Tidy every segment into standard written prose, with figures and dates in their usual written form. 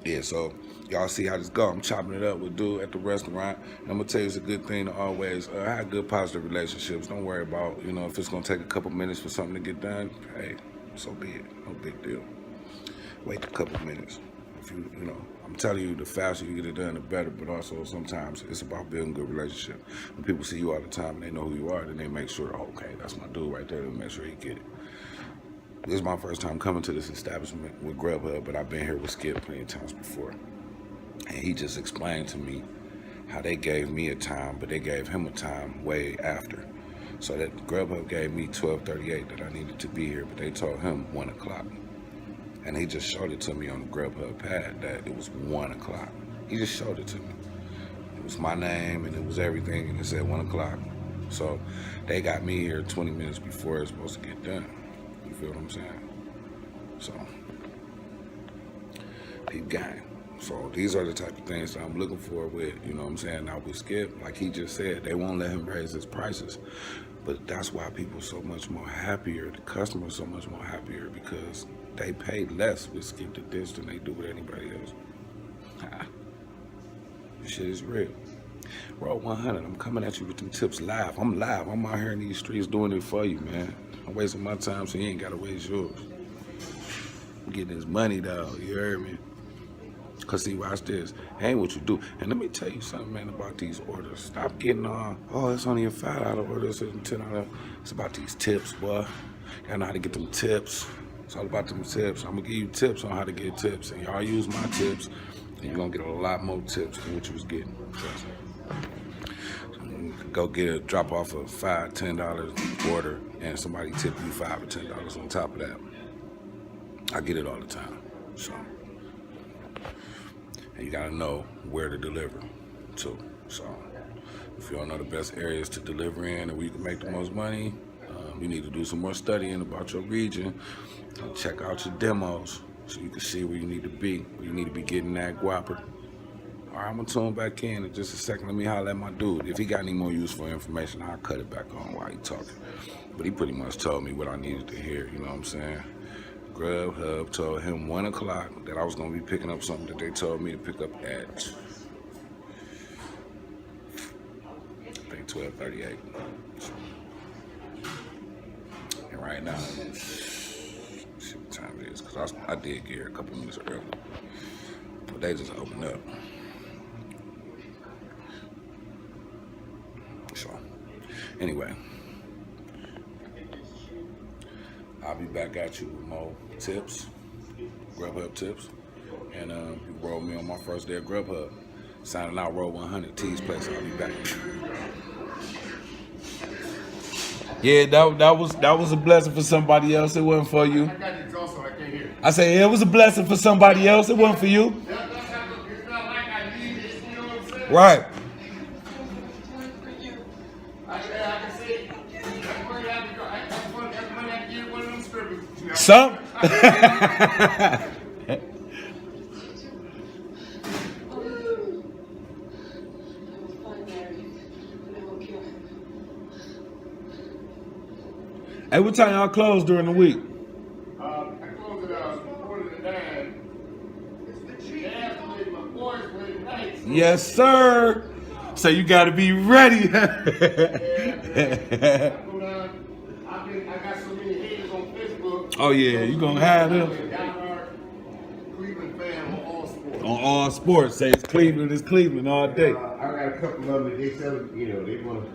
Yeah, so y'all see how this go. I'm chopping it up with dude at the restaurant. And I'm gonna tell you, it's a good thing to always have good, positive relationships. Don't worry about, you know, if it's gonna take a couple minutes for something to get done. Hey, so be it. No big deal. Wait a couple minutes. If you know, I'm telling you, the faster you get it done, the better. But also, sometimes it's about building good relationship. When people see you all the time and they know who you are, then they make sure, oh, okay, that's my dude right there. They make sure he get it. This is my first time coming to this establishment with Grubhub, but I've been here with Skip plenty of times before. And he just explained to me how they gave me a time, but they gave him a time way after. So that Grubhub gave me 12:38 that I needed to be here, but they told him 1 o'clock. And he just showed it to me on the Grubhub pad that it was 1 o'clock. He just showed it to me. It was my name and it was everything, and it said 1 o'clock. So they got me here 20 minutes before it's supposed to get done. You feel what I'm saying? So, peep gang. So these are the type of things that I'm looking for with, you know what I'm saying, now with Skip. Like he just said, they won't let him raise his prices. But that's why people are so much more happier, the customers are so much more happier, because they pay less with Skip the Dish than they do with anybody else. This shit is real. Road 100, I'm coming at you with them tips live. I'm live. I'm out here in these streets doing it for you, man. I'm wasting my time so you ain't got to waste yours. I'm getting this money, though. You heard me? Because, see, watch this. Ain't what you do. And let me tell you something, man, about these orders. Stop getting on, oh, it's only a $5 order, it's a $10. It's about these tips, boy. You gotta know how to get them tips. It's all about them tips. I'm going to give you tips on how to get tips. And y'all use my tips, and you're going to get a lot more tips than what you was getting. Go get a drop off of $5, $10 order, and somebody tip you $5 or $10 on top of that. I get it all the time. So, and you gotta know where to deliver to. So, if you don't know the best areas to deliver in and where you can make the most money, you need to do some more studying about your region. Check out your demos so you can see where you need to be, where you need to be getting that guapper. All right, I'm gonna tune back in just a second. Let me holler at my dude. If he got any more useful information, I'll cut it back on while he talking. But he pretty much told me what I needed to hear, you know what I'm saying? Grubhub told him 1 o'clock that I was gonna be picking up something that they told me to pick up at, I think 12:38. And right now, let's see what time it is, because I did get here a couple minutes early. But they just opened up. So, anyway, I'll be back at you with more tips, Grubhub tips, and you roll me on my first day of Grubhub. Signing out, Road 100, T's Place. I'll be back. Yeah, that was a blessing for somebody else. It wasn't for you. I got the exhaust, so I can't hear. I say it was a blessing for somebody else. It wasn't for you. It's not like I need it, you know what I'm saying? Right. I can see. That's money I can give one of them strippers. Some. Hey, what time y'all close during the week? I closed it out 8:45. It's my boys play nights. Yes, sir. So you got to be ready. Yeah, man. I got so many haters on Facebook. Oh yeah, you gonna have them Cleveland fan on all sports. on all sports. Say it's Cleveland all day. I got a couple of them that they sell, you know, they want to.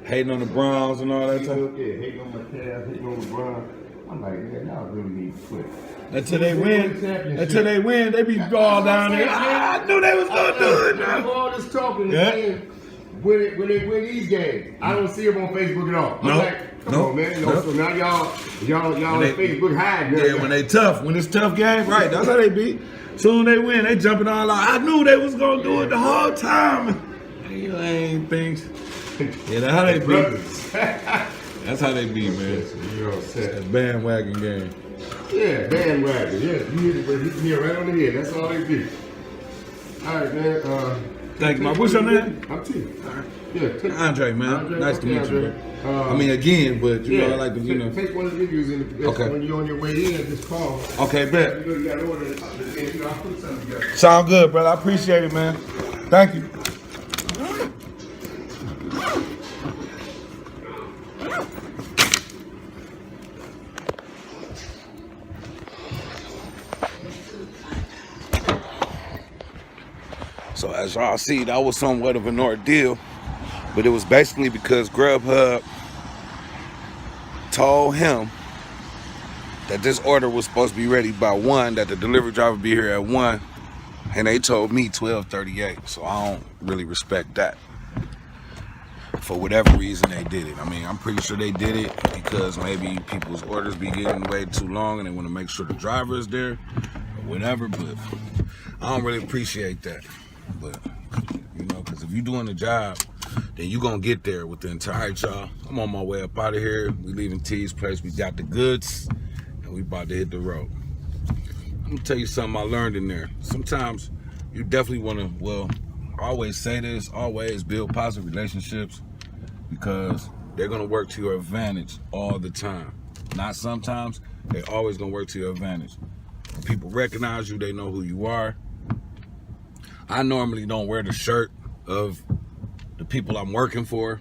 Hating on the Browns and all that Yeah, stuff. hating on my Cavs, hating on LeBron. I'm like, man, y'all really need to quit. Until they win, they be all down there. I knew they was gonna do it. Now, all this talking, Yeah. when they win these games, I don't see them on Facebook at all. I'm Nope. like, come Nope. on, man. Nope. So now y'all on Facebook hiding. Yeah, when they tough, when it's tough game, right? That's how they be. Soon they win, they jumping all out. I knew they was gonna do it the whole time. You ain't things. Yeah, that's how they be. That's how they be, man. You know what I'm saying? That bandwagon game. Yeah, bandwagon. Yeah, you hit me right on the head. That's all they do. All right, man. Thank you, man. What's your name? I'm T. Yeah, Andre, man. Andre, Nice to okay, meet you. Andre. I mean, again, but you know, I like to, you know. Take one of the videos in the Okay. when you're on your way in, just call. Okay, bet. You got to order it, and I'll put something together. Sound good, brother. I appreciate it, man. Thank you. So as y'all see, that was somewhat of an ordeal, but it was basically because Grubhub told him that this order was supposed to be ready by 1, that the delivery driver would be here at 1, and they told me 12:38. So I don't really respect that. For whatever reason they did it. I mean, I'm pretty sure they did it because maybe people's orders be getting way too long and they want to make sure the driver is there or whatever, but I don't really appreciate that. But, you know, because if you're doing the job, then you're going to get there within time. All right, y'all, I'm on my way up out of here. We leaving T's place. We got the goods, and we about to hit the road. I'm going to tell you something I learned in there. Sometimes you definitely want to, well, I always say this, always build positive relationships because they're going to work to your advantage all the time. Not sometimes, they're always going to work to your advantage. When people recognize you, they know who you are. I normally don't wear the shirt of the people I'm working for,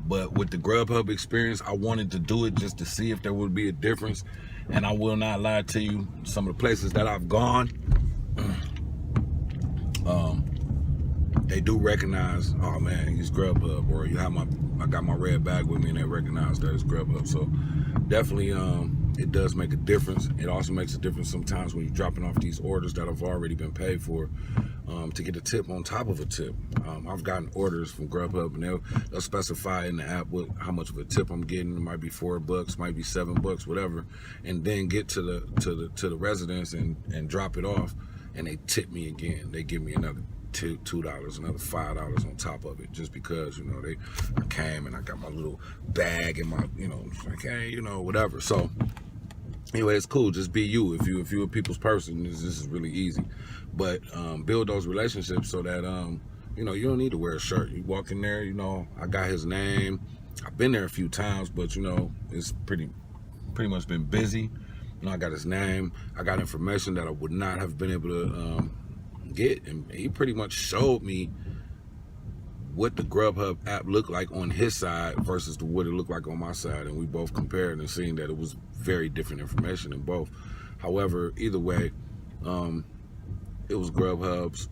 but with the Grubhub experience, I wanted to do it just to see if there would be a difference. And I will not lie to you, some of the places that I've gone, they do recognize, oh man, he's Grubhub, or I got my red bag with me and they recognize that it's Grubhub. So definitely it does make a difference. It also makes a difference sometimes when you're dropping off these orders that have already been paid for, to get a tip on top of a tip. I've gotten orders from Grubhub and they'll specify in the app how much of a tip I'm getting. It might be $4, might be $7, whatever, and then get to the residence and drop it off, and they tip me again. They give me another $2, another $5 on top of it, just because, you know, I came and I got my little bag and my, you know, like, hey, you know, whatever. So anyway, it's cool. Just be you. If you're a people's person, this is really easy. But build those relationships so that you know, you don't need to wear a shirt. You walk in there, you know, I got his name. I've been there a few times, but you know, it's pretty much been busy. You know, I got his name. I got information that I would not have been able to get, and he pretty much showed me what the Grubhub app looked like on his side versus what it looked like on my side, and we both compared and seen that it was very different information in both. However, either way, it was Grubhub's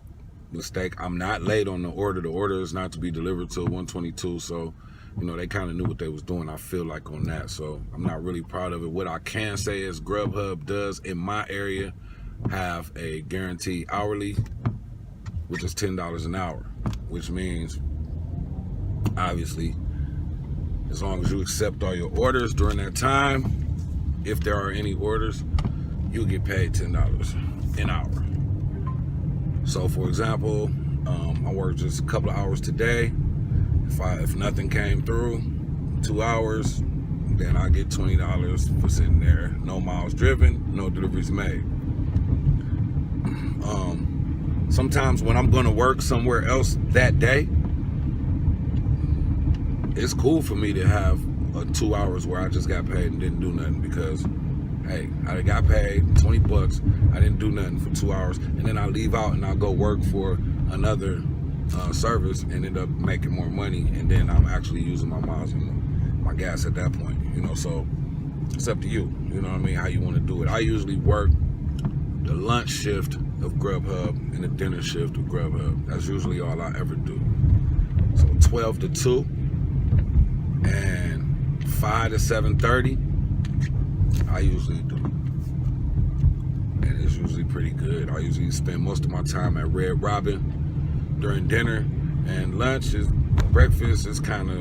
mistake. I'm not late on the order. The order is not to be delivered till 1:22, so you know, they kind of knew what they was doing, I feel like, on that. So I'm not really proud of it. What I can say is Grubhub does in my area have a guaranteed hourly, which is $10 an hour, which means obviously as long as you accept all your orders during that time, if there are any orders, you'll get paid $10 an hour. So for example, I worked just a couple of hours today. If nothing came through, 2 hours, then I get $20 for sitting there. No miles driven, no deliveries made. Sometimes when I'm gonna work somewhere else that day, it's cool for me to have 2 hours where I just got paid and didn't do nothing, because hey, I got paid $20, I didn't do nothing for 2 hours, and then I leave out and I'll go work for another service and end up making more money, and then I'm actually using my miles and my gas at that point, you know. So it's up to you, you know what I mean, how you want to do it. I usually work the lunch shift of Grubhub and the dinner shift of Grubhub. That's usually all I ever do. So 12 to 2 and 5 to 7:30 I usually do, and it's usually pretty good. I usually spend most of my time at Red Robin during dinner, and lunch is breakfast is kind of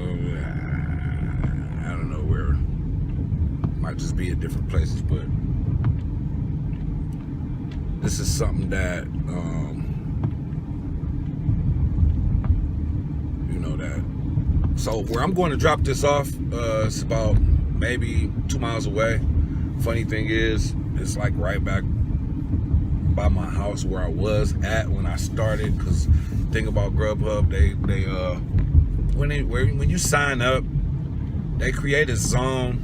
I don't know where, might just be at different places, but this is something that you know, that so where I'm going to drop this off, it's about maybe 2 miles away. Funny thing is, it's like right back by my house where I was at when I started, because thing about Grubhub, when you sign up, they create a zone,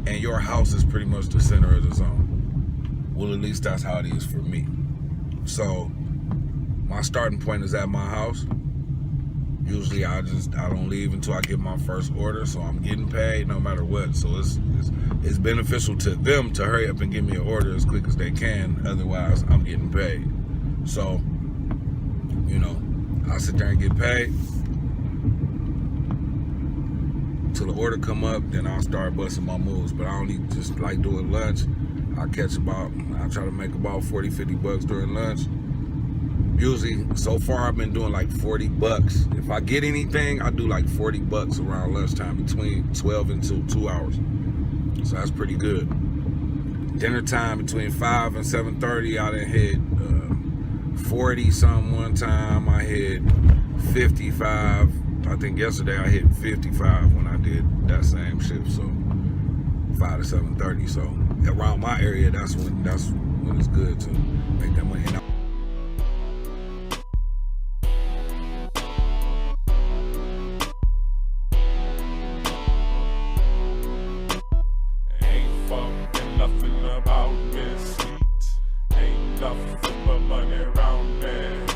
and your house is pretty much the center of the zone. Well, at least that's how it is for me. So my starting point is at my house. Usually I don't leave until I get my first order, so I'm getting paid no matter what. So it's beneficial to them to hurry up and give me an order as quick as they can. Otherwise, I'm getting paid. So, you know, I sit there and get paid till the order come up. Then I'll start busting my moves. But I only just like doing lunch. I try to make about $40-50 during lunch. Usually, so far I've been doing like $40. If I get anything, I do like $40 around lunchtime, between 12 and 2 hours. So that's pretty good. Dinner time between 5 and 7:30, I done hit 40 something one time. I hit 55. I think yesterday I hit 55 when I did that same shift. So 5 to 7:30. So around my area, that's when it's good to make that money. Nothing about this sweet. Ain't nothing but money around there.